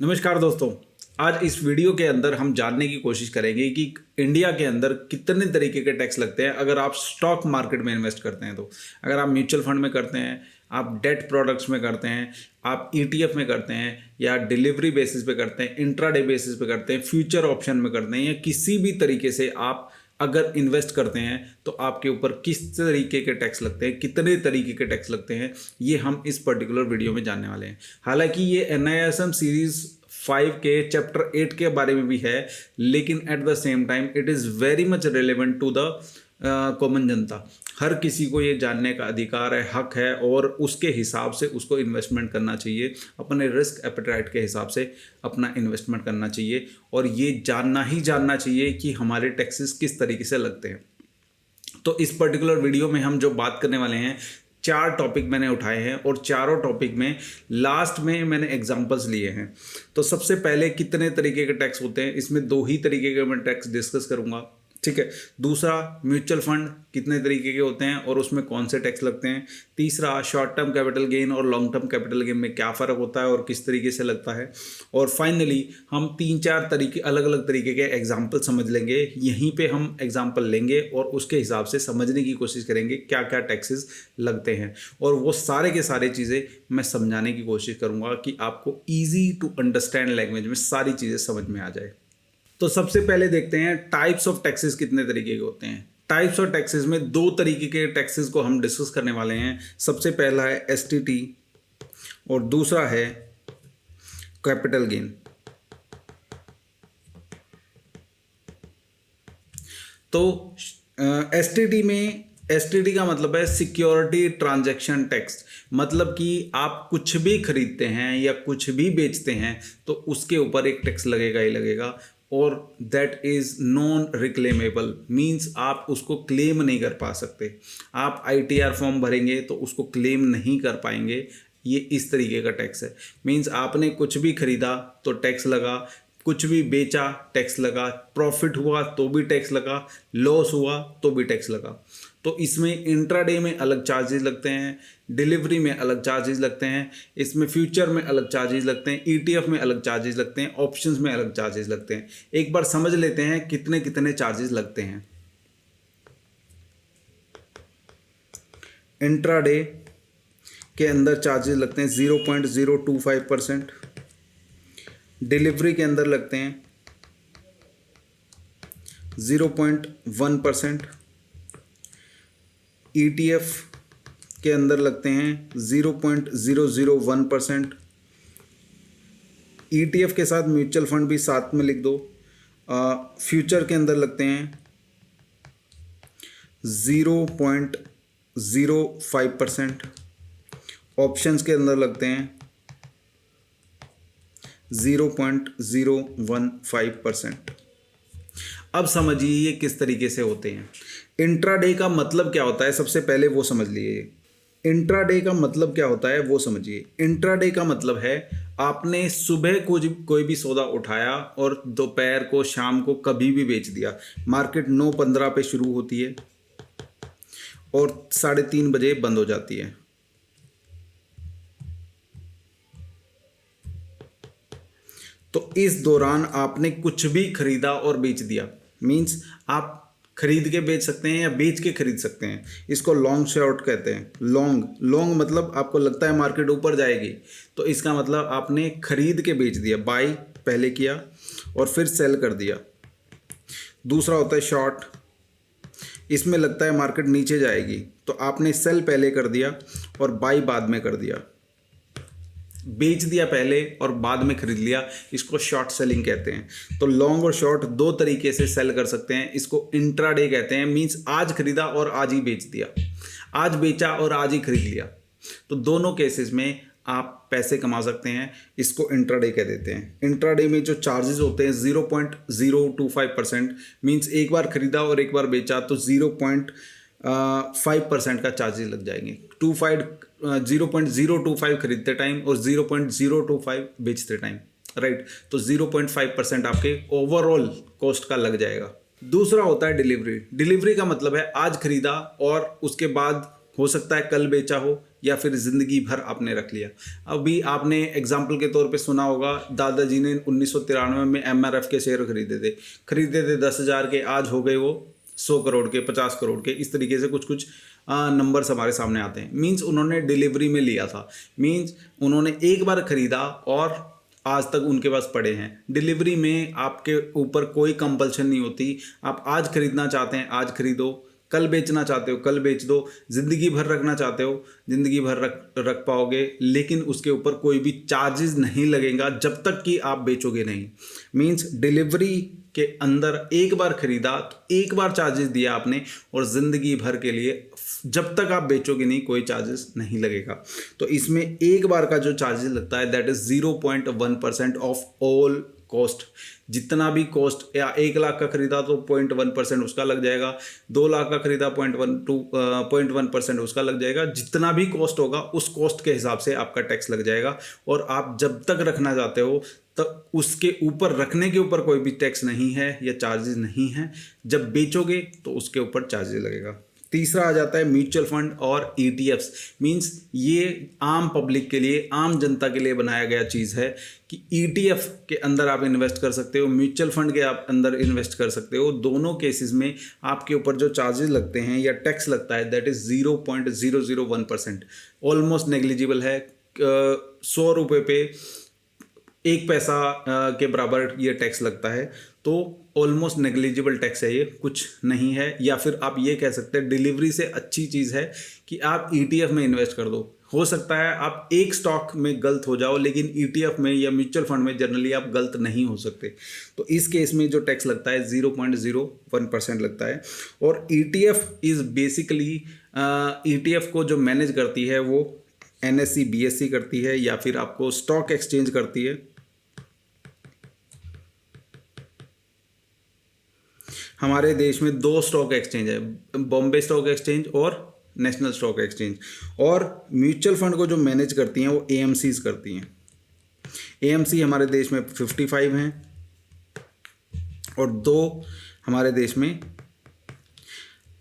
नमस्कार दोस्तों। आज इस वीडियो के अंदर हम जानने की कोशिश करेंगे कि इंडिया के अंदर कितने तरीके के टैक्स लगते हैं अगर आप स्टॉक मार्केट में इन्वेस्ट करते हैं। तो अगर आप म्यूचुअल फंड में करते हैं, आप डेट प्रोडक्ट्स में करते हैं, आप ETF में करते हैं, या डिलीवरी बेसिस पे करते हैं, इंट्राडे बेसिस पे करते हैं, फ्यूचर ऑप्शन में करते हैं, या किसी भी तरीके से आप अगर इन्वेस्ट करते हैं तो आपके ऊपर किस तरीके के टैक्स लगते हैं, कितने तरीके के टैक्स लगते हैं, ये हम इस पर्टिकुलर वीडियो में जानने वाले हैं। हालांकि ये NISM सीरीज 5 के चैप्टर 8 के बारे में भी है, लेकिन at the same time it is very much relevant to the common जनता। हर किसी को ये जानने का अधिकार है, हक है, और उसके हिसाब से उसको इन्वेस्टमेंट करना चाहिए, अपने रिस्क एपेटाइट के हिसाब से अपना इन्वेस्टमेंट करना चाहिए, और ये जानना चाहिए कि हमारे टैक्सेस किस तरीके से लगते हैं। तो इस पर्टिकुलर वीडियो में हम जो बात करने वाले हैं, 4 टॉपिक मैंने उठाए हैं, और चारों टॉपिक में लास्ट में मैंने एग्जांपल्स लिए हैं। तो सबसे पहले कितने तरीके के टैक्स होते हैं, इसमें 2 ही तरीके के मैं टैक्स डिस्कस करूंगा, ठीक है। दूसरा, म्यूचुअल फंड कितने तरीके के होते हैं और उसमें कौन से टैक्स लगते हैं। तीसरा, शॉर्ट टर्म कैपिटल गेन और लॉन्ग टर्म कैपिटल गेन में क्या फ़र्क होता है और किस तरीके से लगता है। और फाइनली हम 3-4 तरीके, अलग अलग तरीके के एग्जाम्पल समझ लेंगे। यहीं पे हम एग्जाम्पल लेंगे और उसके हिसाब से समझने की कोशिश करेंगे क्या क्या टैक्सेस लगते हैं, और वो सारे के सारे चीज़ें मैं समझाने की कोशिश करूँगा कि आपको ईजी टू अंडरस्टैंड लैंग्वेज में सारी चीज़ें समझ में आ जाए। तो सबसे पहले देखते हैं टाइप्स ऑफ टैक्सेस कितने तरीके के होते हैं। टाइप्स ऑफ टैक्सेस में 2 तरीके के टैक्सेस को हम डिस्कस करने वाले हैं। सबसे पहला है STT और दूसरा है कैपिटल गेन। तो STT का मतलब है सिक्योरिटी ट्रांजैक्शन टैक्स। मतलब कि आप कुछ भी खरीदते हैं या कुछ भी बेचते हैं तो उसके ऊपर एक टैक्स लगेगा ही लगेगा, और दैट इज़ नॉन रिक्लेमेबल। मीन्स आप उसको क्लेम नहीं कर पा सकते। आप ITR फॉर्म भरेंगे तो उसको क्लेम नहीं कर पाएंगे। ये इस तरीके का टैक्स है। मीन्स आपने कुछ भी खरीदा तो टैक्स लगा, कुछ भी बेचा टैक्स लगा, प्रॉफिट हुआ तो भी टैक्स लगा, लॉस हुआ तो भी टैक्स लगा। तो इसमें इंट्राडे में अलग चार्जेस लगते हैं, डिलीवरी में अलग चार्जेस लगते हैं, इसमें फ्यूचर में अलग चार्जेस लगते हैं, ETF में अलग चार्जेस लगते हैं, ऑप्शंस में अलग चार्जेस लगते हैं। एक बार समझ लेते हैं कितने कितने चार्जेस लगते हैं। इंट्राडे के अंदर चार्जेस लगते हैं 0.025%, डिलीवरी के अंदर लगते हैं 0.1%, ETF के अंदर लगते हैं 0.001%। ETF के साथ म्यूचुअल फंड भी साथ में लिख दो। फ्यूचर के अंदर लगते हैं 0.05%, ऑप्शंस के अंदर लगते हैं 0.015%। अब समझिए ये किस तरीके से होते हैं। इंट्राडे का मतलब क्या होता है, सबसे पहले वो समझ लीजिए। इंट्राडे का मतलब क्या होता है वो समझिए। इंट्राडे का मतलब है आपने सुबह कोई भी सौदा उठाया और दोपहर को, शाम को कभी भी बेच दिया। मार्केट 9:15 पे शुरू होती है और 3:30 बजे बंद हो जाती है। तो इस दौरान आपने कुछ भी खरीदा और बेच दिया। मीन्स आप खरीद के बेच सकते हैं या बेच के खरीद सकते हैं। इसको लॉन्ग शॉर्ट कहते हैं। लॉन्ग मतलब आपको लगता है मार्केट ऊपर जाएगी, तो इसका मतलब आपने खरीद के बेच दिया। बाई पहले किया और फिर सेल कर दिया। दूसरा होता है शॉर्ट। इसमें लगता है मार्केट नीचे जाएगी तो आपने सेल पहले कर दिया और बाई बाद में कर दिया। बेच दिया पहले और बाद में खरीद लिया, इसको शॉर्ट सेलिंग कहते हैं। तो लॉन्ग और शॉर्ट 2 तरीके से सेल कर सकते हैं। इसको इंट्राडे कहते हैं। मींस आज खरीदा और आज ही बेच दिया, आज बेचा और आज ही खरीद लिया। तो दोनों केसेस में आप पैसे कमा सकते हैं। इसको इंट्राडे कह देते हैं। इंट्राडे में जो चार्जेस होते हैं 0.025%। मींस एक बार खरीदा और एक बार बेचा तो 0.5% का चार्जेस लग जाएंगे। 0.025 खरीदते टाइम और 0.025 बेचते टाइम, राइट। तो 0.5% आपके ओवरऑल कॉस्ट का लग जाएगा। दूसरा होता है डिलीवरी। डिलीवरी का मतलब है आज खरीदा और उसके बाद हो सकता है कल बेचा हो या फिर ज़िंदगी भर आपने रख लिया। अभी आपने एग्जाम्पल के तौर पे सुना होगा, दादाजी ने 1993 में MRF के शेयर खरीदे थे 10,000 के, आज हो गए वो 100 करोड़ के, 50 करोड़ के। इस तरीके से कुछ कुछ नंबर्स हमारे सामने आते हैं। मीन्स उन्होंने डिलीवरी में लिया था, मीन्स उन्होंने एक बार खरीदा और आज तक उनके पास पड़े हैं। डिलीवरी में आपके ऊपर कोई कंपल्शन नहीं होती, आप आज खरीदना चाहते हैं आज खरीदो, कल बेचना चाहते हो कल बेच दो, ज़िंदगी भर रखना चाहते हो ज़िंदगी भर रख पाओगे, लेकिन उसके ऊपर कोई भी चार्जेस नहीं लगेगा जब तक कि आप बेचोगे नहीं। मीन्स डिलीवरी के अंदर एक बार खरीदा तो एक बार चार्जेस दिया आपने, और ज़िंदगी भर के लिए जब तक आप बेचोगे नहीं कोई चार्जेस नहीं लगेगा। तो इसमें एक बार का जो चार्जेस लगता है that is 0.1% of all cost. जितना भी कॉस्ट, या 1 लाख का खरीदा तो 0.1% उसका लग जाएगा, 2 लाख का खरीदा 0.1% उसका लग जाएगा। जितना भी कॉस्ट होगा उस कॉस्ट के हिसाब से आपका टैक्स लग जाएगा। और आप जब तक रखना चाहते हो तब उसके ऊपर, रखने के ऊपर कोई भी टैक्स नहीं है या चार्जेस नहीं है। जब बेचोगे तो उसके ऊपर चार्जेस लगेगा। तीसरा आ जाता है म्यूचुअल फंड और ETFs। मींस ये आम पब्लिक के लिए, आम जनता के लिए बनाया गया चीज़ है कि ETF के अंदर आप इन्वेस्ट कर सकते हो, म्यूचुअल फंड के आप अंदर इन्वेस्ट कर सकते हो। दोनों केसेस में आपके ऊपर जो चार्जेस लगते हैं या टैक्स लगता है दैट इज़ 0.001%, ऑलमोस्ट नेग्लिजिबल है। 100 रुपये पे 1 पैसा के बराबर ये टैक्स लगता है, तो ऑलमोस्ट नेग्लिजिबल टैक्स है, ये कुछ नहीं है। या फिर आप ये कह सकते हैं डिलीवरी से अच्छी चीज़ है कि आप ETF में इन्वेस्ट कर दो। हो सकता है आप एक स्टॉक में गलत हो जाओ, लेकिन ETF में या म्यूचुअल फंड में जनरली आप गलत नहीं हो सकते। तो इस केस में जो टैक्स लगता है 0.01% लगता है। और ETF इज़ बेसिकली, ETF को जो मैनेज करती है वो NSE BSE करती है, या फिर आपको स्टॉक एक्सचेंज करती है। हमारे देश में 2 स्टॉक एक्सचेंज है, बॉम्बे स्टॉक एक्सचेंज और नेशनल स्टॉक एक्सचेंज। और म्यूचुअल फंड को जो मैनेज करती हैं वो AMCs करती हैं। AMC हमारे देश में 55 हैं और 2 हमारे देश में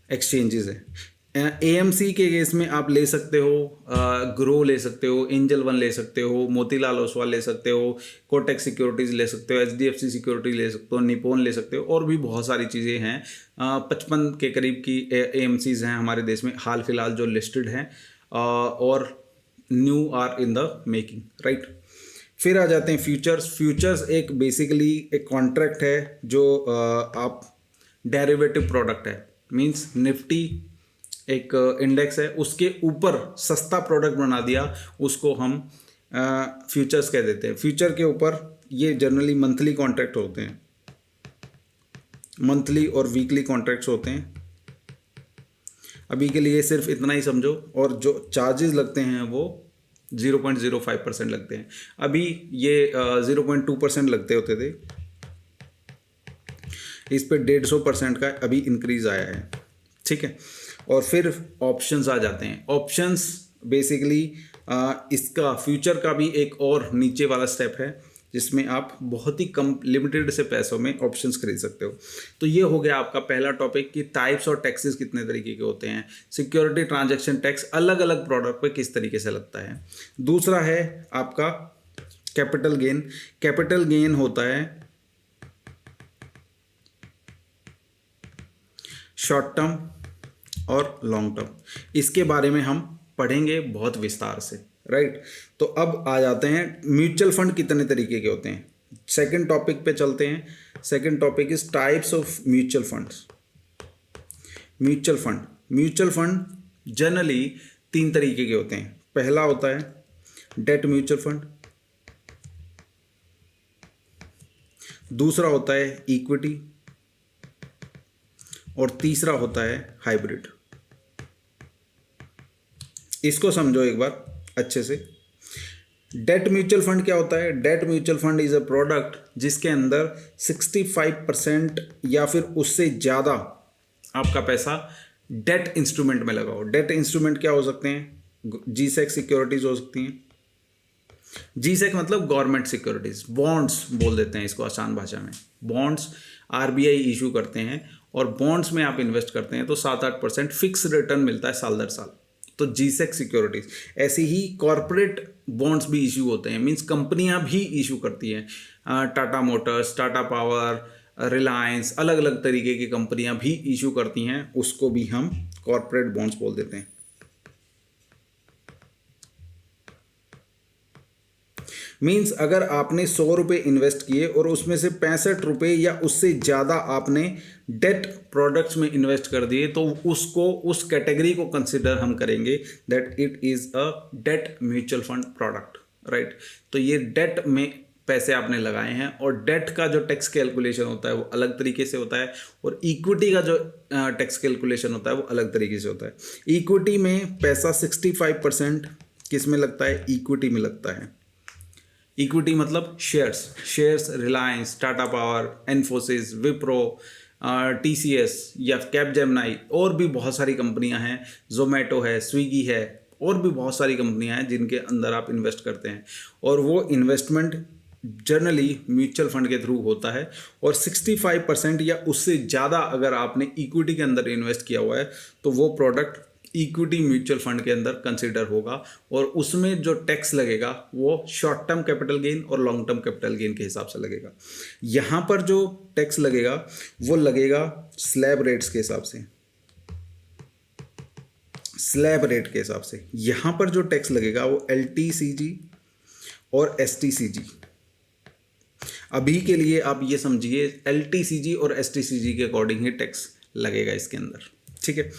एक्सचेंजेस हैं। AMC के केस में आप ले सकते हो, ग्रो ले सकते हो, एंजल वन ले सकते हो, मोतीलाल ओसवाल ले सकते हो, कोटक सिक्योरिटीज़ ले सकते हो, HDFC सिक्योरिटी ले सकते हो, निपॉन ले सकते हो, और भी बहुत सारी चीज़ें हैं। 55 के करीब की AMCs हैं हमारे देश में हाल फिलहाल जो लिस्टेड हैं, और new are in the making, right. फिर आ जाते हैं फ्यूचर्स। फ्यूचर्स एक बेसिकली एक कॉन्ट्रैक्ट है जो आप डेरिवेटिव प्रोडक्ट है। मींस निफ्टी एक इंडेक्स है, उसके ऊपर सस्ता प्रोडक्ट बना दिया, उसको हम फ्यूचर्स कह देते हैं। फ्यूचर के ऊपर ये जनरली मंथली कॉन्ट्रैक्ट होते हैं, मंथली और वीकली कॉन्ट्रैक्ट्स होते हैं। अभी के लिए सिर्फ इतना ही समझो। और जो चार्जेस लगते हैं वो 0.05% लगते हैं। अभी ये 0.2% लगते होते थे, इस पे 150% का अभी इंक्रीज आया है, ठीक है। और फिर ऑप्शंस आ जाते हैं। ऑप्शंस बेसिकली इसका फ्यूचर का भी एक और नीचे वाला स्टेप है, जिसमें आप बहुत ही कम लिमिटेड से पैसों में ऑप्शंस खरीद सकते हो। तो ये हो गया आपका पहला टॉपिक कि टाइप्स और टैक्सेस कितने तरीके के होते हैं, सिक्योरिटी ट्रांजैक्शन टैक्स अलग अलग प्रोडक्ट पे किस तरीके से लगता है। दूसरा है आपका कैपिटल गेन। कैपिटल गेन होता है शॉर्ट टर्म और लॉन्ग टर्म। इसके बारे में हम पढ़ेंगे बहुत विस्तार से, राइट। तो अब आ जाते हैं म्यूचुअल फंड कितने तरीके के होते हैं। सेकंड टॉपिक पे चलते हैं। Second topic is types of mutual funds. Mutual fund generally 3 तरीके के होते हैं। पहला होता है डेट म्यूचुअल फंड, दूसरा होता है इक्विटी, और तीसरा होता है हाइब्रिड। इसको समझो एक बार अच्छे से। डेट म्यूचुअल फंड क्या होता है? Debt mutual fund is a product जिसके अंदर 65% या फिर उससे ज़्यादा आपका पैसा डेट इंस्ट्रूमेंट में लगाओ। डेट इंस्ट्रूमेंट क्या हो सकते हैं? GSEC सिक्योरिटीज हो सकती हैं। GSEC मतलब गवर्नमेंट सिक्योरिटीज, बॉन्ड्स बोल देते हैं इसको आसान भाषा में। बॉन्ड्स RBI इशू करते हैं और बॉन्ड्स में आप इन्वेस्ट करते हैं तो 7-8% फिक्स रिटर्न मिलता है साल दर साल। तो जीसेक सिक्योरिटीज। ऐसे ही कॉरपोरेट बॉन्ड्स भी इशू होते हैं, मींस कंपनियां भी इशू करती हैं। टाटा मोटर्स, टाटा पावर, रिलायंस, अलग अलग तरीके की कंपनियां भी इशू करती हैं, उसको भी हम कॉरपोरेट बॉन्ड्स बोल देते हैं। मीन्स अगर आपने 100 रुपये इन्वेस्ट किए और उसमें से 65 रुपये या उससे ज़्यादा आपने डेट प्रोडक्ट्स में इन्वेस्ट कर दिए, तो उसको, उस कैटेगरी को कंसिडर हम करेंगे that it is a debt mutual fund product, right. तो ये डेट में पैसे आपने लगाए हैं, और डेट का जो टैक्स कैलकुलेशन होता है वो अलग तरीके से होता है, और इक्विटी का जो टैक्स कैलकुलेशन होता है वो अलग तरीके से होता है। इक्विटी में पैसा 65% किस में लगता है? इक्विटी में लगता है। इक्विटी मतलब shares Reliance, Tata power, Infosys, Wipro, TCS या कैपजेमिनी, और भी बहुत सारी कंपनियां हैं, जोमेटो है, स्विगी है, और भी बहुत सारी कंपनियां हैं जिनके अंदर आप इन्वेस्ट करते हैं, और वो इन्वेस्टमेंट जनरली म्यूचुअल फंड के थ्रू होता है। और 65% या उससे ज़्यादा अगर आपने इक्विटी के अंदर इन्वेस्ट किया हुआ है, तो वो प्रोडक्ट इक्विटी म्यूचुअल फंड के अंदर कंसिडर होगा, और उसमें जो टैक्स लगेगा वो शॉर्ट टर्म कैपिटल गेन और लॉन्ग टर्म कैपिटल गेन के हिसाब से लगेगा। यहाँ पर जो टैक्स लगेगा वो लगेगा स्लैब रेट्स के हिसाब से, स्लैब रेट के हिसाब से। यहाँ पर जो टैक्स लगेगा वो LTCG और STCG। अभी के लिए आप ये समझिए LTCG और STCG के अकॉर्डिंग ही टैक्स लगेगा इसके अंदर, ठीक है।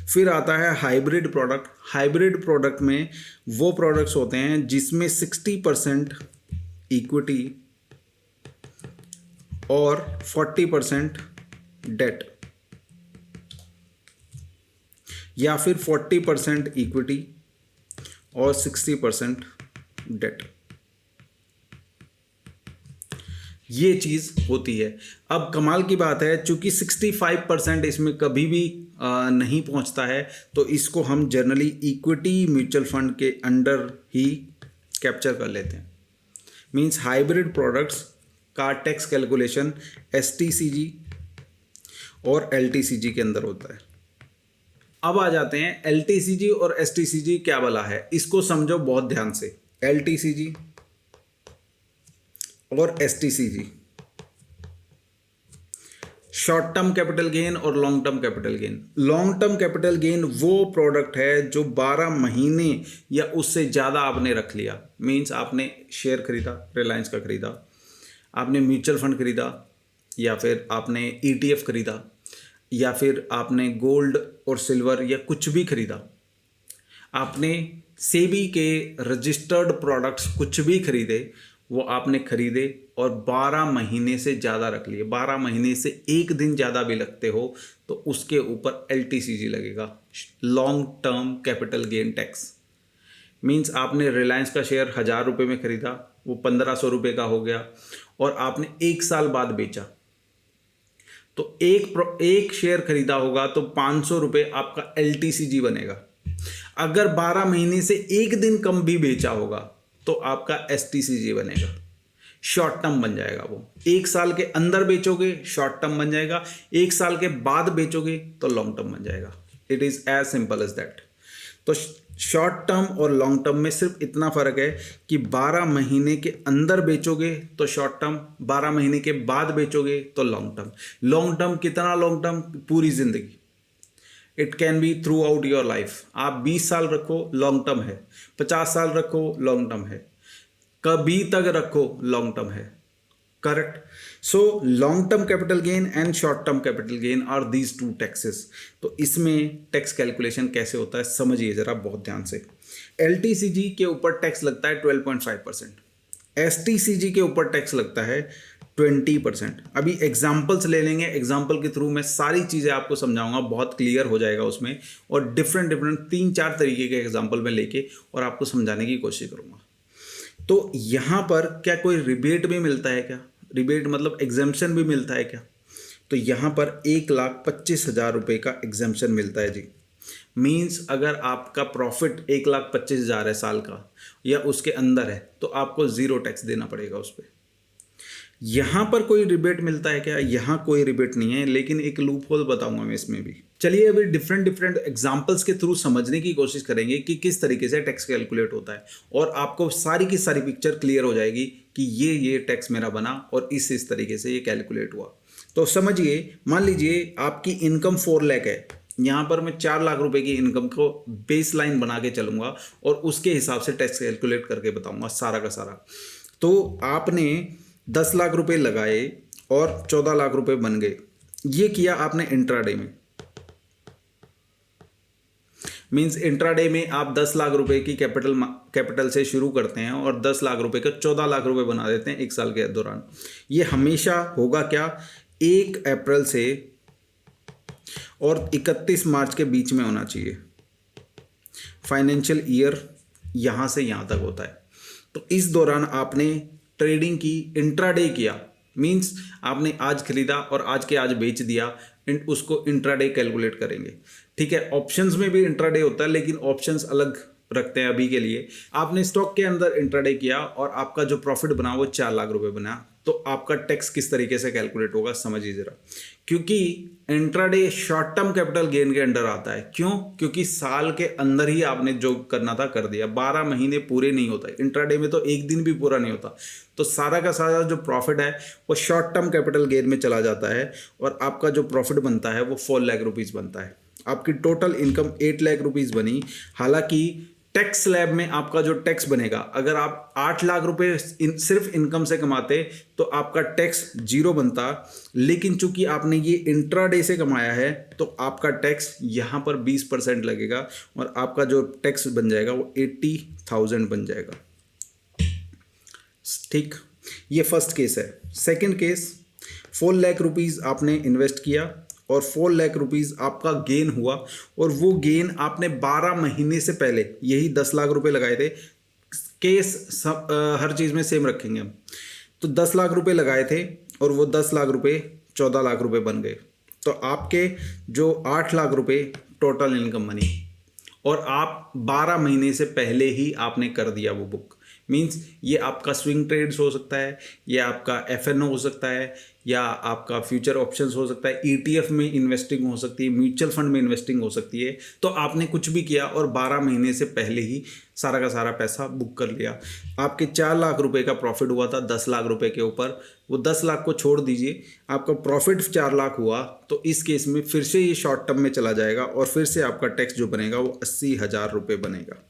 फिर आता है हाइब्रिड प्रोडक्ट। हाइब्रिड प्रोडक्ट में वो प्रोडक्ट्स होते हैं जिसमें 60% इक्विटी और 40% डेट, या फिर 40% इक्विटी और 60% डेट, ये चीज़ होती है। अब कमाल की बात है, चूंकि 65% इसमें कभी भी नहीं पहुंचता है, तो इसको हम जनरली इक्विटी म्यूचुअल फंड के अंडर ही कैप्चर कर लेते हैं। मींस हाइब्रिड प्रोडक्ट्स का टैक्स कैलकुलेशन STCG और LTCG के अंदर होता है। अब आ जाते हैं LTCG और STCG क्या भला है, इसको समझो बहुत ध्यान से। LTCG और STCG short term capital gain और long term capital gain. Long term capital gain वो प्रोडक्ट है जो 12 महीने या उससे ज़्यादा आपने रख लिया। मींस आपने शेयर खरीदा, रिलायंस का खरीदा, आपने म्यूचुअल फंड खरीदा, या फिर आपने ETF खरीदा, या फिर आपने गोल्ड और सिल्वर या कुछ भी खरीदा, आपने सेबी के रजिस्टर्ड प्रोडक्ट्स कुछ भी खरीदे, वो आपने खरीदे और 12 महीने से ज़्यादा रख लिए, 12 महीने से एक दिन ज़्यादा भी लगते हो, तो उसके ऊपर LTCG लगेगा, long term capital gain tax. Means आपने रिलायंस का शेयर 1000 रुपये में खरीदा, वो 1500 रुपये का हो गया, और आपने 1 साल बाद बेचा, तो एक शेयर खरीदा होगा तो 500 रुपये आपका LTCG बनेगा। अगर 12 महीने से एक दिन कम भी बेचा होगा तो आपका STCG बनेगा, शॉर्ट टर्म बन जाएगा। वो 1 साल के अंदर बेचोगे शॉर्ट टर्म बन जाएगा, 1 साल के बाद बेचोगे तो लॉन्ग टर्म बन जाएगा। It is as simple as that. तो शॉर्ट टर्म और लॉन्ग टर्म में सिर्फ इतना फ़र्क है कि 12 महीने के अंदर बेचोगे तो शॉर्ट टर्म, 12 महीने के बाद बेचोगे तो लॉन्ग टर्म। लॉन्ग टर्म कितना लॉन्ग टर्म? पूरी ज़िंदगी। It can be through out your life. आप 20 साल रखो लॉन्ग टर्म है, 50 साल रखो लॉन्ग टर्म है, कभी तक रखो लॉन्ग टर्म है, correct. So long term capital gain and short term capital gain are these two taxes. तो इसमें टैक्स कैलकुलेशन कैसे होता है समझिए ज़रा बहुत ध्यान से। LTCG के ऊपर टैक्स लगता है 12.5%, STCG के ऊपर टैक्स लगता है 20%। अभी एग्जाम्पल्स ले लेंगे, एग्जाम्पल के थ्रू मैं सारी चीज़ें आपको समझाऊंगा, बहुत क्लियर हो जाएगा उसमें, और डिफरेंट 3-4 तरीके के एग्जाम्पल में लेके और आपको समझाने की कोशिश करूंगा। तो यहाँ पर क्या कोई रिबेट भी मिलता है क्या? रिबेट मतलब एग्जेम्पशन भी मिलता है क्या? तो यहाँ पर 1,25,000 रुपये का एग्जेम्पशन मिलता है जी। मीन्स अगर आपका प्रॉफिट 1,25,000 है साल का या उसके अंदर है, तो आपको ज़ीरो टैक्स देना पड़ेगा उस पर। यहाँ पर कोई रिबेट मिलता है क्या? यहाँ कोई रिबेट नहीं है, लेकिन एक लूप होल बताऊंगा मैं इसमें भी। चलिए अभी डिफरेंट डिफरेंट एग्जांपल्स के थ्रू समझने की कोशिश करेंगे कि किस तरीके से टैक्स कैलकुलेट होता है, और आपको सारी की सारी पिक्चर क्लियर हो जाएगी कि ये टैक्स मेरा बना और इस तरीके से ये कैलकुलेट हुआ। तो समझिए, मान लीजिए आपकी इनकम 4 लाख है, यहाँ पर मैं 4 लाख रुपए की इनकम को बेस लाइन बना के चलूंगा और उसके हिसाब से टैक्स कैलकुलेट करके बताऊंगा सारा का सारा। तो आपने 10 लाख रुपए लगाए और 14 लाख रुपए बन गए, ये किया आपने इंट्राडे में। मींस इंट्राडे में आप 10 लाख रुपए की कैपिटल से शुरू करते हैं और 10 लाख रुपए का 14 लाख रुपए बना देते हैं एक साल के दौरान। ये हमेशा होगा क्या, 1 अप्रैल से और 31 मार्च के बीच में होना चाहिए। फाइनेंशियल ईयर यहाँ से यहाँ तक होता है। तो इस दौरान आपने ट्रेडिंग की, इंट्राडे किया, मींस आपने आज खरीदा और आज के आज बेच दिया, उसको इंट्राडे कैलकुलेट करेंगे। ठीक है, ऑप्शंस में भी इंट्राडे होता है लेकिन ऑप्शंस अलग रखते हैं अभी के लिए। आपने स्टॉक के अंदर इंट्राडे किया और आपका जो प्रॉफिट बना वो 4 लाख रुपए बना, तो आपका टैक्स किस तरीके से कैलकुलेट होगा समझिए जरा। क्योंकि intraday short term capital gain के अंडर आता है। क्यों? क्योंकि साल के अंदर ही आपने जो करना था कर दिया, 12 महीने पूरे नहीं होता। इंट्राडे में तो एक दिन भी पूरा नहीं होता। तो सारा का सारा जो प्रॉफिट है वो शॉर्ट टर्म कैपिटल गेन में चला जाता है और आपका जो प्रॉफिट बनता है वो 4 लाख रुपीज़ बनता है। आपकी टोटल इनकम 8 लाख रुपीज़ बनी। हालांकि टैक्स स्लैब में आपका जो टैक्स बनेगा, अगर आप 8 लाख रुपए सिर्फ इनकम से कमाते तो आपका टैक्स 0 बनता, लेकिन चूंकि आपने ये इंट्राडे से कमाया है तो आपका टैक्स यहाँ पर 20% लगेगा और आपका जो टैक्स बन जाएगा वो 80,000 बन जाएगा। ठीक, ये फर्स्ट केस है। सेकंड केस, 4 लाख रुपीज़ आपने इन्वेस्ट किया और 4 लाख रुपीज़ आपका गेन हुआ और वो गेन आपने 12 महीने से पहले, यही 10 लाख रुपए लगाए थे। केस हर चीज़ में सेम रखेंगे हम। तो 10 लाख रुपए लगाए थे और वो 10 लाख रुपए 14 लाख रुपए बन गए। तो आपके जो 8 लाख रुपए टोटल इनकम बनी और आप 12 महीने से पहले ही आपने कर दिया वो बुक। मींस ये आपका स्विंग ट्रेड्स हो सकता है, ये आपका एफएनओ हो सकता है, या आपका फ्यूचर ऑप्शंस हो सकता है, ईटीएफ में इन्वेस्टिंग हो सकती है, म्यूचुअल फंड में इन्वेस्टिंग हो सकती है। तो आपने कुछ भी किया और 12 महीने से पहले ही सारा का सारा पैसा बुक कर लिया। आपके 4 लाख रुपए का प्रॉफिट हुआ था 10 लाख रुपए के ऊपर, वो 10 लाख को छोड़ दीजिए, आपका प्रॉफिट 4 लाख हुआ। तो इस केस में फिर से ये शॉर्ट टर्म में चला जाएगा और फिर से आपका टैक्स जो बनेगा वो 80,000 रुपये बनेगा।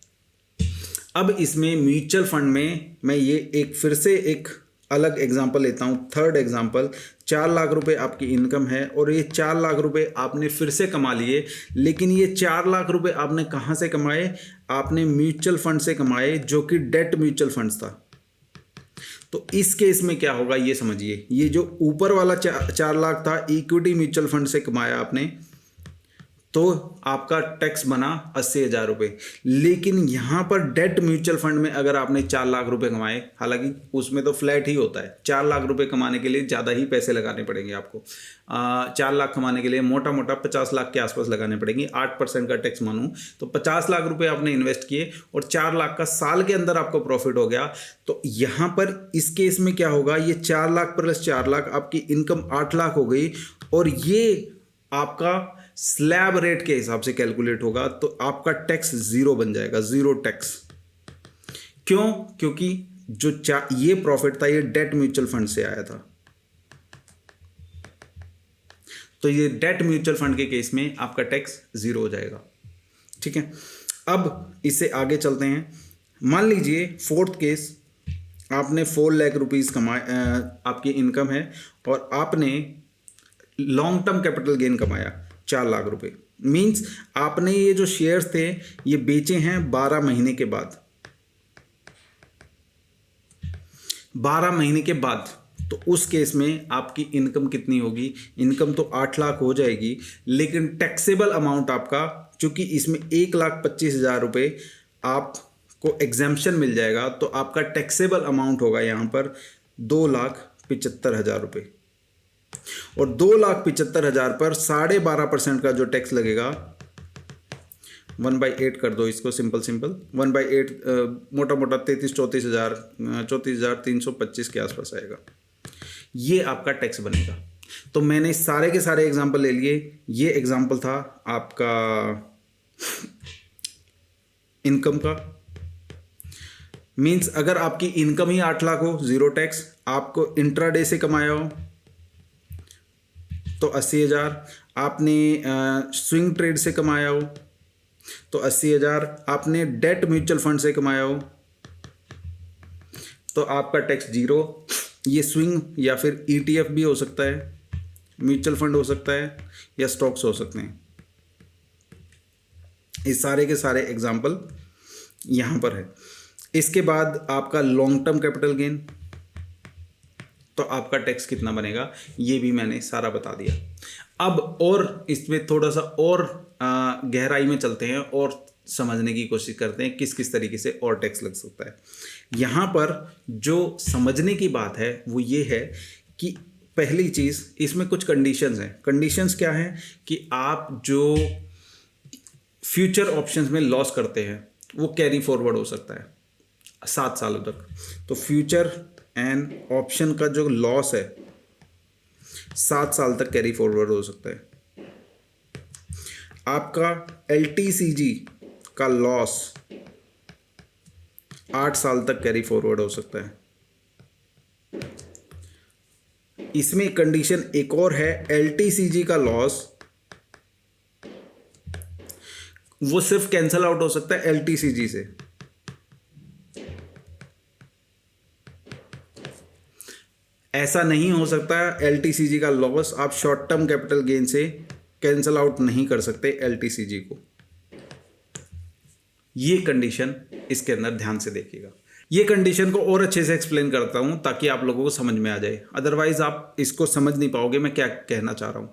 अब इसमें म्यूचुअल फंड में मैं ये फिर से एक अलग एग्जांपल लेता हूँ। थर्ड एग्जांपल, 4 लाख रुपए आपकी इनकम है और ये 4 लाख रुपए आपने फिर से कमा लिए, लेकिन ये 4 लाख रुपए आपने कहाँ से कमाए? आपने म्यूचुअल फंड से कमाए, जो कि डेट म्यूचुअल फंड्स था। तो इस केस में क्या होगा ये समझिए। ये जो ऊपर वाला 4 लाख था इक्विटी म्यूचुअल फंड से कमाया आपने, तो आपका टैक्स बना 80,000 रुपये। लेकिन यहाँ पर डेट म्यूचुअल फंड में अगर आपने 4 लाख रुपए कमाए, हालांकि उसमें तो फ्लैट ही होता है, 4 लाख रुपए कमाने के लिए ज़्यादा ही पैसे लगाने पड़ेंगे आपको। 4 लाख कमाने के लिए मोटा मोटा 50 लाख के आसपास लगाने पड़ेंगे। 8% का टैक्स मानूँ तो 50 लाख रुपए आपने इन्वेस्ट किए और 4 लाख का साल के अंदर आपको प्रॉफिट हो गया। तो यहाँ पर इस केस में क्या होगा, ये 4 लाख प्लस 4 लाख आपकी इनकम 8 लाख हो गई और ये आपका स्लैब रेट के हिसाब से कैलकुलेट होगा। तो आपका टैक्स 0 बन जाएगा, 0 टैक्स। क्यों? क्योंकि जो ये प्रॉफिट था ये डेट म्यूचुअल फंड से आया था। तो ये डेट म्यूचुअल फंड के केस में आपका टैक्स 0 हो जाएगा। ठीक है, अब इससे आगे चलते हैं। मान लीजिए फोर्थ केस, आपने 4 लाख रुपीज़ कमाए, आपकी इनकम है और आपने लॉन्ग टर्म कैपिटल गेन कमाया 4 लाख रुपए। मींस आपने ये जो शेयर्स थे ये बेचे हैं 12 महीने के बाद। 12 महीने के बाद तो उस केस में आपकी इनकम कितनी होगी? इनकम तो 8 लाख हो जाएगी, लेकिन टैक्सेबल अमाउंट आपका, चूंकि इसमें 1,25,000 रुपये आपको एग्जेम्पशन मिल जाएगा, तो आपका टैक्सेबल अमाउंट होगा यहाँ पर 2,75,000 रुपये। और 2,75,000 पर 12.5% का जो टैक्स लगेगा, 1/8 कर दो इसको, सिंपल 1/8 मोटा मोटा 33,000 34,325 के आसपास आएगा। ये आपका टैक्स बनेगा। तो मैंने सारे के सारे एग्जाम्पल ले लिए। ये एग्जाम्पल था आपका इनकम का। मीन्स अगर आपकी इनकम ही 8 लाख हो, जीरो टैक्स, आपको इंट्राडे से कमाया हो तो 80,000, आपने स्विंग ट्रेड से कमाया हो तो 80,000, आपने डेट म्यूचुअल फंड से कमाया हो तो आपका टैक्स जीरो। ये स्विंग या फिर ETF भी हो सकता है, म्यूचुअल फंड हो सकता है, या स्टॉक्स हो सकते हैं। इस सारे के सारे एग्जाम्पल यहाँ पर है। इसके बाद आपका लॉन्ग टर्म कैपिटल गेन, तो आपका टैक्स कितना बनेगा ये भी मैंने सारा बता दिया। अब और इसमें थोड़ा सा और गहराई में चलते हैं और समझने की कोशिश करते हैं किस किस तरीके से और टैक्स लग सकता है। यहाँ पर जो समझने की बात है वो ये है कि पहली चीज़, इसमें कुछ कंडीशंस हैं। कंडीशंस क्या हैं कि आप जो फ्यूचर ऑप्शंस में लॉस करते हैं वो कैरी फॉरवर्ड हो सकता है 7 सालों तक। तो फ्यूचर एंड ऑप्शन का जो लॉस है 7 साल तक कैरी फॉरवर्ड हो सकता है। आपका LTCG का लॉस 8 साल तक कैरी फॉरवर्ड हो सकता है। इसमें कंडीशन एक और है, LTCG का लॉस वो सिर्फ कैंसल आउट हो सकता है LTCG से। ऐसा नहीं हो सकता LTCG का लॉस आप शॉर्ट टर्म कैपिटल गेन से कैंसल आउट नहीं कर सकते LTCG को। ये कंडीशन इसके अंदर ध्यान से देखिएगा। ये कंडीशन को और अच्छे से एक्सप्लेन करता हूं ताकि आप लोगों को समझ में आ जाए, अदरवाइज आप इसको समझ नहीं पाओगे मैं क्या कहना चाह रहा हूं।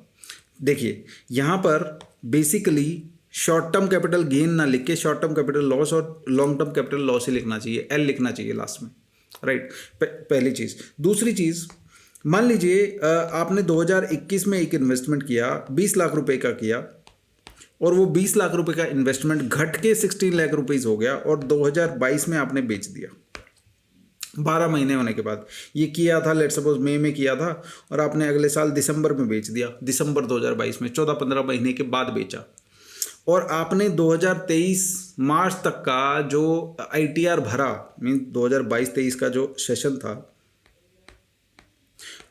देखिए यहां पर basically short term capital gain ना लिख के शॉर्ट टर्म कैपिटल लॉस और लॉन्ग टर्म कैपिटल लॉस ही लिखना चाहिए, L लिखना चाहिए लास्ट में, राइट। पहली चीज़। दूसरी चीज़, मान लीजिए आपने 2021 में एक इन्वेस्टमेंट किया, 20 लाख रुपए का किया, और वो 20 लाख रुपए का इन्वेस्टमेंट घट के 16 लाख रुपीज़ हो गया और 2022 में आपने बेच दिया 12 महीने होने के बाद। ये किया था लेट्स सपोज मई में किया था और आपने अगले साल दिसंबर में बेच दिया, दिसंबर 2022 में, 14-15 महीने के बाद बेचा। और आपने 2023 मार्च तक का जो ITR भरा, मीन 2022-23 का जो सेशन था,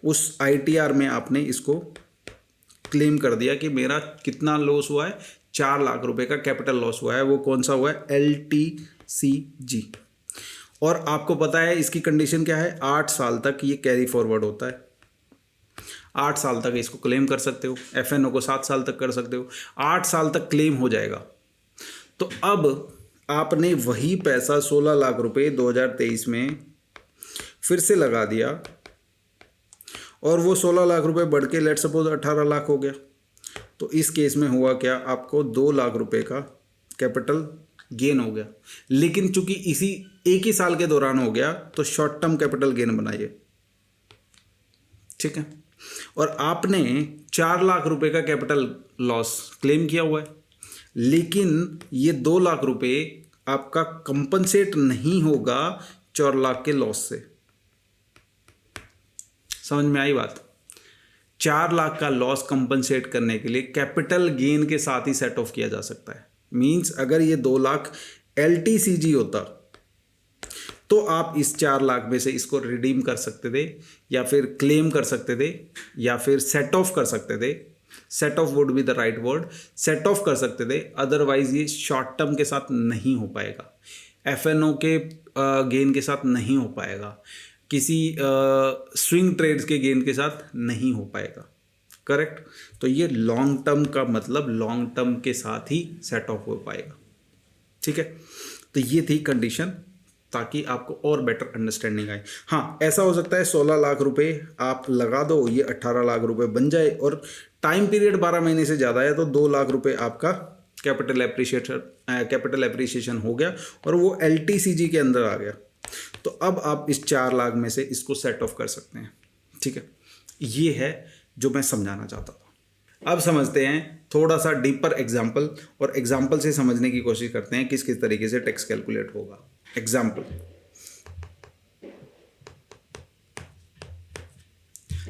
उस ITR में आपने इसको क्लेम कर दिया कि मेरा कितना लॉस हुआ है, 4 लाख रुपए का कैपिटल लॉस हुआ है। वो कौन सा हुआ है? LTCG। और आपको पता है इसकी कंडीशन क्या है, 8 साल तक ये कैरी फॉरवर्ड होता है। 8 साल तक इसको क्लेम कर सकते हो, FNO को 7 साल तक कर सकते हो, 8 साल तक क्लेम हो जाएगा। तो अब आपने वही पैसा 16 लाख रुपए 2023 में फिर से लगा दिया और वो 16 लाख रुपए बढ़ के लेट सपोज 18 लाख हो गया। तो इस केस में हुआ क्या, आपको 2 लाख रुपए का कैपिटल गेन हो गया। लेकिन चूंकि इसी एक ही साल के दौरान हो गया तो शॉर्ट टर्म कैपिटल गेन बनाइए, ठीक है। और आपने 4 लाख रुपए का कैपिटल लॉस क्लेम किया हुआ है, लेकिन ये 2 लाख रुपए आपका कंपनसेट नहीं होगा 4 लाख के लॉस से। समझ में आई बात? 4 लाख का लॉस कंपनसेट करने के लिए कैपिटल गेन के साथ ही सेट ऑफ किया जा सकता है। मींस अगर ये 2 लाख LTCG होता तो आप इस 4 लाख में से इसको रिडीम कर सकते थे या फिर क्लेम कर सकते थे या फिर सेट ऑफ कर सकते थे। Set of would be the right word, set of कर सकते थे। अदरवाइज ये शॉर्ट टर्म के साथ नहीं हो पाएगा, FNO के गेन के साथ नहीं हो पाएगा, किसी स्विंग ट्रेड्स के गेन के साथ नहीं हो पाएगा, करेक्ट। तो ये लॉन्ग टर्म का मतलब लॉन्ग टर्म के साथ ही सेट ऑफ हो पाएगा, ठीक है। तो ये थी कंडीशन ताकि आपको और बेटर अंडरस्टैंडिंग आए। हाँ, ऐसा हो सकता है 16 लाख रुपए आप लगा दो, ये 18 लाख रुपए बन जाए और टाइम पीरियड 12 महीने से ज़्यादा है तो 2 लाख रुपए आपका कैपिटल एप्रिसिएशन हो गया और वो LTCG के अंदर आ गया। तो अब आप इस 4 लाख में से इसको सेट ऑफ कर सकते हैं, ठीक है। ये है जो मैं समझाना चाहता था। अब समझते हैं थोड़ा सा डीपर एग्जाम्पल, और एग्जाम्पल से समझने की कोशिश करते हैं किस किस तरीके से टैक्स कैलकुलेट होगा। एग्जाम्पल,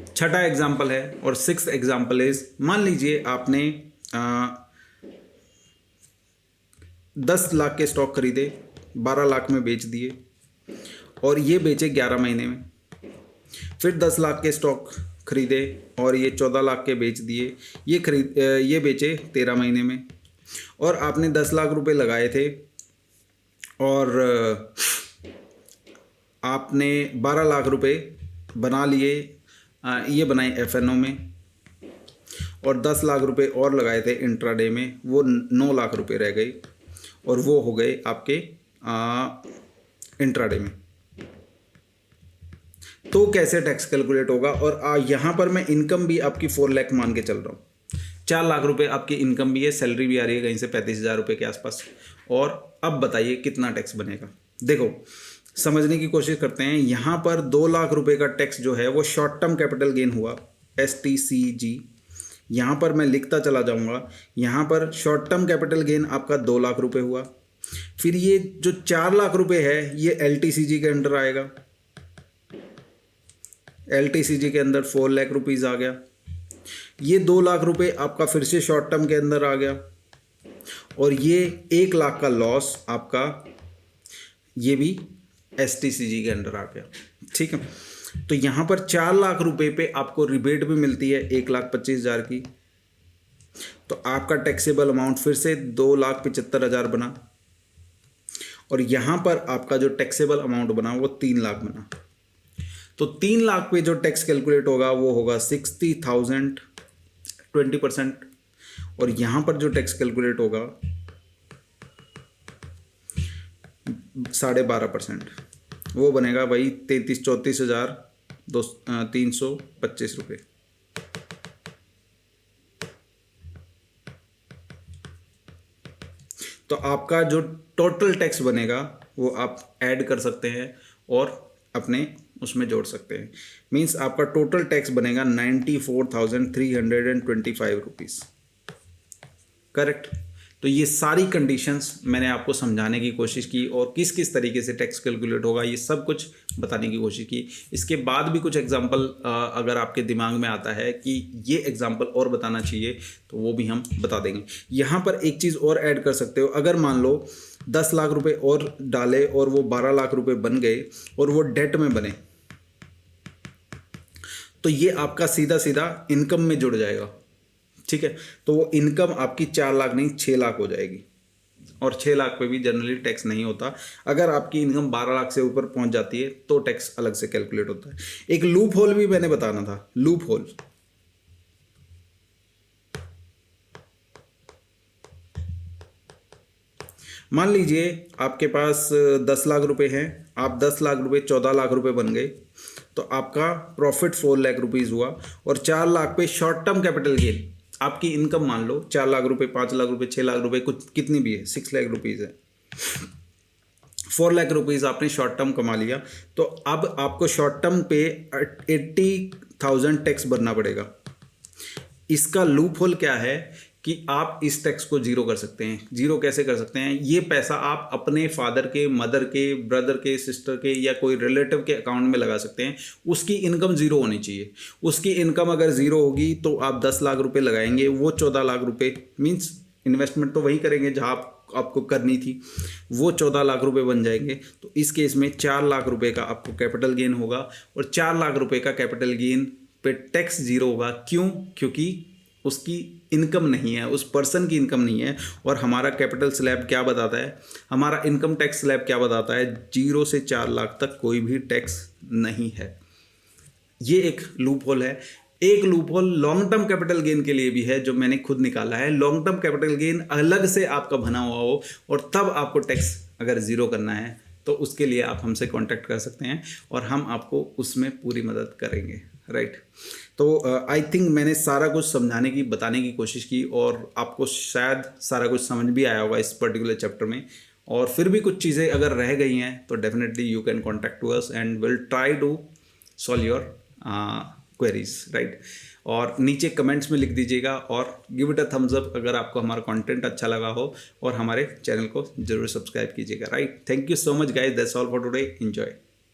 छठा एग्जाम्पल है और 6th एग्जाम्पल इज, मान लीजिए आपने 10 लाख के स्टॉक खरीदे, 12 लाख में बेच दिए और ये बेचे 11 महीने में। फिर 10 लाख के स्टॉक खरीदे और ये 14 लाख के बेच दिए, ये बेचे 13 महीने में। और आपने 10 लाख रुपए लगाए थे और आपने 12 लाख रुपए बना लिए, ये बनाए एफएनओ में, और 10 लाख रुपए और लगाए थे इंट्राडे में, वो 9 लाख रुपए रह गए और वो हो गए आपके इंट्राडे में। तो कैसे टैक्स कैलकुलेट होगा? और यहाँ पर मैं इनकम भी आपकी 4 लाख मान के चल रहा हूँ। 4 लाख रुपए आपकी इनकम भी है, सैलरी भी आ रही है कहीं से 35,000 रुपये के आसपास। और अब बताइए कितना टैक्स बनेगा? देखो, समझने की कोशिश करते हैं। यहाँ पर 2 लाख रुपए का टैक्स जो है वो शॉर्ट टर्म कैपिटल गेन हुआ, STCG। यहाँ पर मैं लिखता चला जाऊँगा, यहाँ पर शॉर्ट टर्म कैपिटल गेन आपका 2 लाख रुपए हुआ। फिर ये जो 4 लाख रुपए है ये LTCG के अंडर आएगा। LTCG के अंदर 4 लाख रुपीज़ आ गया। ये 2 लाख रुपए आपका फिर से शॉर्ट टर्म के अंदर आ गया और ये 1 लाख का लॉस आपका, ये भी STCG के अंडर आ गया। ठीक है, तो यहाँ पर 4 लाख रुपए पे आपको रिबेट भी मिलती है 1,25,000 की। तो आपका टैक्सेबल अमाउंट फिर से 2,75,000 बना और यहाँ पर आपका जो टैक्सेबल अमाउंट बना वो 3 लाख बना। तो 3 लाख पे जो टैक्स कैलकुलेट होगा वो होगा 60,000, 20%। और यहाँ पर जो टैक्स कैलकुलेट होगा 12.5%, वो बनेगा भाई 33,34,325 रुपये। तो आपका जो टोटल टैक्स बनेगा वो आप ऐड कर सकते हैं और अपने उसमें जोड़ सकते हैं। मीन्स आपका टोटल टैक्स बनेगा 94,325 रुपीज़। करेक्ट? तो ये सारी कंडीशंस मैंने आपको समझाने की कोशिश की और किस किस तरीके से टैक्स कैलकुलेट होगा ये सब कुछ बताने की कोशिश की। इसके बाद भी कुछ एग्जांपल अगर आपके दिमाग में आता है कि ये एग्जांपल और बताना चाहिए तो वो भी हम बता देंगे। यहाँ पर एक चीज़ और ऐड कर सकते हो। अगर मान लो 10 लाख रुपए और डाले और वो 12 लाख रुपए बन गए और वो डेट में बने, तो ये आपका सीधा सीधा इनकम में जुड़ जाएगा। ठीक है, तो वो इनकम आपकी 4 लाख नहीं 6 लाख हो जाएगी। और 6 लाख पे भी जनरली टैक्स नहीं होता। अगर आपकी इनकम 12 लाख से ऊपर पहुंच जाती है तो टैक्स अलग से कैलकुलेट होता है। एक लूप होल भी मैंने बताना था। लूप होल, मान लीजिए आपके पास 10 लाख रुपए हैं, आप 10 लाख रुपए 14 लाख रुपए बन गए, तो आपका प्रॉफिट 4 लाख रुपीज़ हुआ और 4 लाख पे शॉर्ट टर्म कैपिटल गेन आपकी इनकम मान लो 4 लाख रुपए, 5 लाख रुपए, 6 लाख रुपए, कुछ कितनी भी है, 6 लाख रुपीज़ है। 4 लाख रुपीज़ आपने शॉर्ट टर्म कमा लिया, तो अब आपको शॉर्ट टर्म पे 80,000 टैक्स भरना पड़ेगा। इसका लूप होल क्या है कि आप इस टैक्स को जीरो कर सकते हैं। जीरो कैसे कर सकते हैं? ये पैसा आप अपने फादर के, मदर के, ब्रदर के, सिस्टर के या कोई रिलेटिव के अकाउंट में लगा सकते हैं। उसकी इनकम जीरो होनी चाहिए। उसकी इनकम अगर जीरो होगी तो आप 10 लाख रुपए लगाएंगे, वो 14 लाख रुपए, मीन्स इन्वेस्टमेंट तो वही करेंगे जहाँ आपको करनी थी, वो 14 लाख रुपए बन जाएंगे। तो इस केस में 4 लाख रुपए का आपको कैपिटल गेन होगा और 4 लाख रुपए का कैपिटल गेन पे टैक्स जीरो होगा। क्यों? क्योंकि उसकी इनकम नहीं है, उस पर्सन की इनकम नहीं है। और हमारा कैपिटल स्लैब क्या बताता है, हमारा इनकम टैक्स स्लैब क्या बताता है? 0 से 4 लाख तक कोई भी टैक्स नहीं है। ये एक लूप होल है। एक loop hole long term capital gain के लिए भी है जो मैंने खुद निकाला है। लॉन्ग टर्म कैपिटल गेन अलग से आपका बना हुआ हो और तब आपको टैक्स अगर ज़ीरो करना है तो उसके लिए आप हमसे कांटेक्ट कर सकते हैं और हम आपको उसमें पूरी मदद करेंगे। राइट, तो आई थिंक मैंने सारा कुछ समझाने की, बताने की कोशिश की और आपको शायद सारा कुछ समझ भी आया होगा इस पर्टिकुलर चैप्टर में। और फिर भी कुछ चीज़ें अगर रह गई हैं तो definitely you can contact to us and will try to solve your queries. Right, और नीचे कमेंट्स में लिख दीजिएगा और give it a thumbs up अगर आपको हमारा कंटेंट अच्छा लगा हो और हमारे चैनल को जरूर सब्सक्राइब कीजिएगा। Right, thank you so much guys, that's all for today, enjoy.